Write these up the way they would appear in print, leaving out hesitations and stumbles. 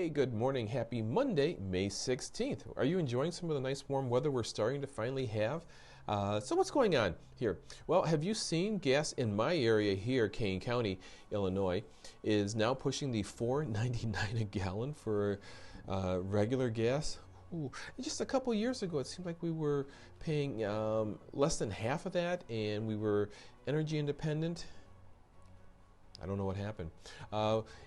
Hey, good morning. Happy Monday, May 16th. Are you enjoying some of the nice warm weather we're starting to finally have? So what's going on here? Well, have you seen gas in my area here, Kane County, Illinois, is now pushing the $4.99 a gallon for regular gas? Ooh, and just a couple years ago, it seemed like we were paying less than half of that, and we were energy independent. I don't know what happened.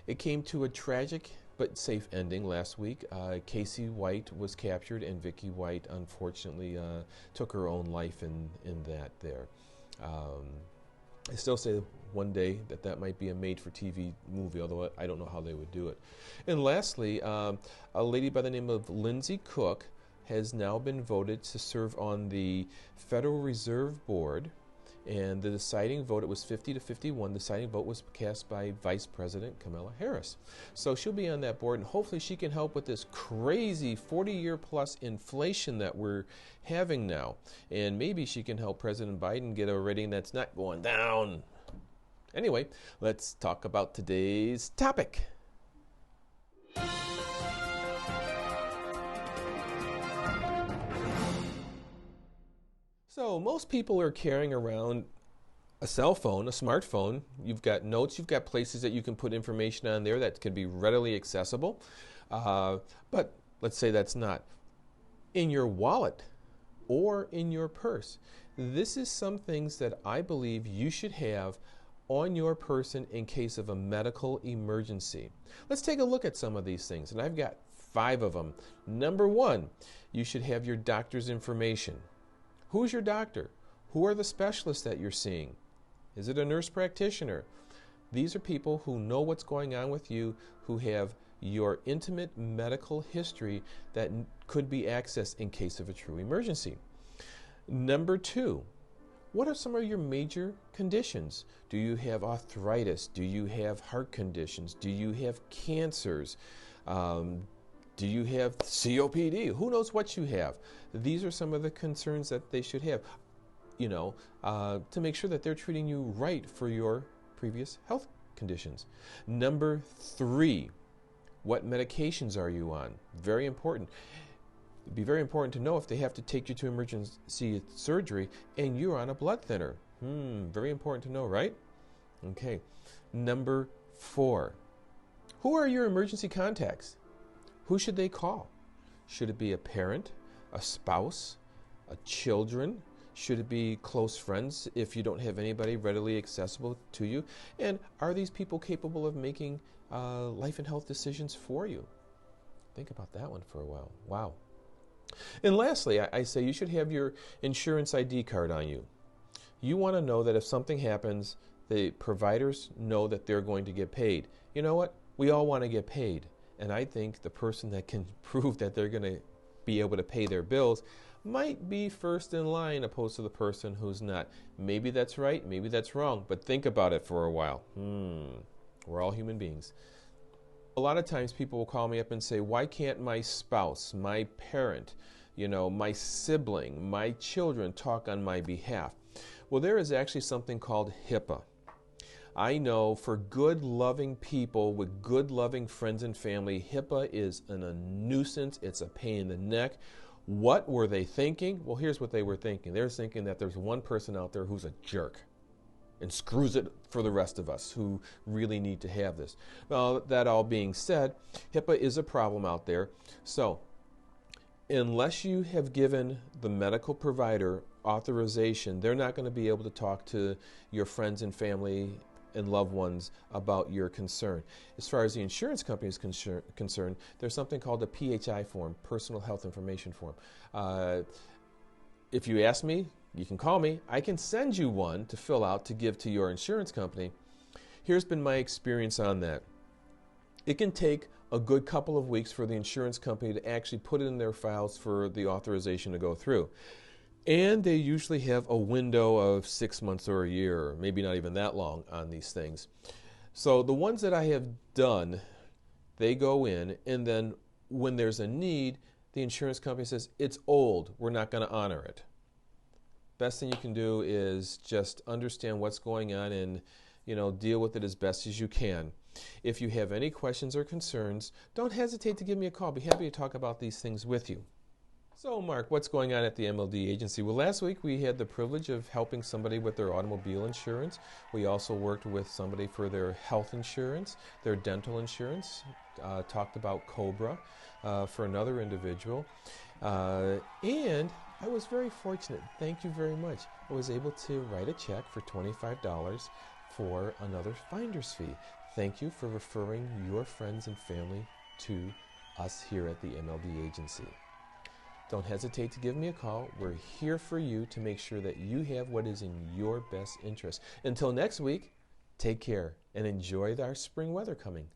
It came to a tragic but safe ending last week. Casey White was captured, and Vicky White unfortunately took her own life in that there. I still say one day that might be a made-for-TV movie, although I don't know how they would do it. And lastly, a lady by the name of Lindsay Cook has now been voted to serve on the Federal Reserve Board. And the deciding vote, it was 50 to 51. The deciding vote was cast by Vice President Kamala Harris. So she'll be on that board, and hopefully she can help with this crazy 40-year plus inflation that we're having now. And maybe she can help President Biden get a rating that's not going down. Anyway, let's talk about today's topic. So most people are carrying around a cell phone, a smartphone. You've got notes, you've got places that you can put information on there that can be readily accessible. But let's say that's not in your wallet or in your purse. This is some things that I believe you should have on your person in case of a medical emergency. Let's take a look at some of these things, and I've got 5 of them. Number 1, you should have your doctor's information. Who's your doctor? Who are the specialists that you're seeing? Is it a nurse practitioner? These are people who know what's going on with you, who have your intimate medical history that could be accessed in case of a true emergency. Number 2, what are some of your major conditions? Do you have arthritis? Do you have heart conditions? Do you have cancers? Do you have COPD? Who knows what you have? These are some of the concerns that they should have, to make sure that they're treating you right for your previous health conditions. Number 3, what medications are you on? Very important. It'd be very important to know if they have to take you to emergency surgery and you're on a blood thinner. Very important to know, right? Okay. Number 4, who are your emergency contacts? Who should they call? Should it be a parent, a spouse, a children? Should it be close friends if you don't have anybody readily accessible to you? And are these people capable of making life and health decisions for you? Think about that one for a while. Wow. And lastly, I say you should have your insurance ID card on you. You want to know that if something happens, the providers know that they're going to get paid. You know what? We all want to get paid. And I think the person that can prove that they're going to be able to pay their bills might be first in line opposed to the person who's not. Maybe that's right, maybe that's wrong, but think about it for a while. We're all human beings. A lot of times people will call me up and say, why can't my spouse, my parent, my sibling, my children talk on my behalf? Well, there is actually something called HIPAA. I know for good, loving people with good, loving friends and family, HIPAA is a nuisance. It's a pain in the neck. What were they thinking? Well, here's what they were thinking. They're thinking that there's one person out there who's a jerk and screws it for the rest of us who really need to have this. Well, that all being said, HIPAA is a problem out there. So, unless you have given the medical provider authorization, they're not going to be able to talk to your friends and family and loved ones about your concern. As far as the insurance company is concerned, there's something called a PHI form, Personal Health Information Form. If you ask me, you can call me. I can send you one to fill out to give to your insurance company. Here's been my experience on that. It can take a good couple of weeks for the insurance company to actually put it in their files for the authorization to go through. And they usually have a window of 6 months or a year, or maybe not even that long on these things. So the ones that I have done, they go in, and then when there's a need, the insurance company says, it's old, we're not going to honor it. Best thing you can do is just understand what's going on and deal with it as best as you can. If you have any questions or concerns, don't hesitate to give me a call. I'll be happy to talk about these things with you. So, Mark, what's going on at the MLD agency? Well, last week we had the privilege of helping somebody with their automobile insurance. We also worked with somebody for their health insurance, their dental insurance, talked about COBRA for another individual. And I was very fortunate. Thank you very much. I was able to write a check for $25 for another finder's fee. Thank you for referring your friends and family to us here at the MLD agency. Don't hesitate to give me a call. We're here for you to make sure that you have what is in your best interest. Until next week, take care and enjoy our spring weather coming.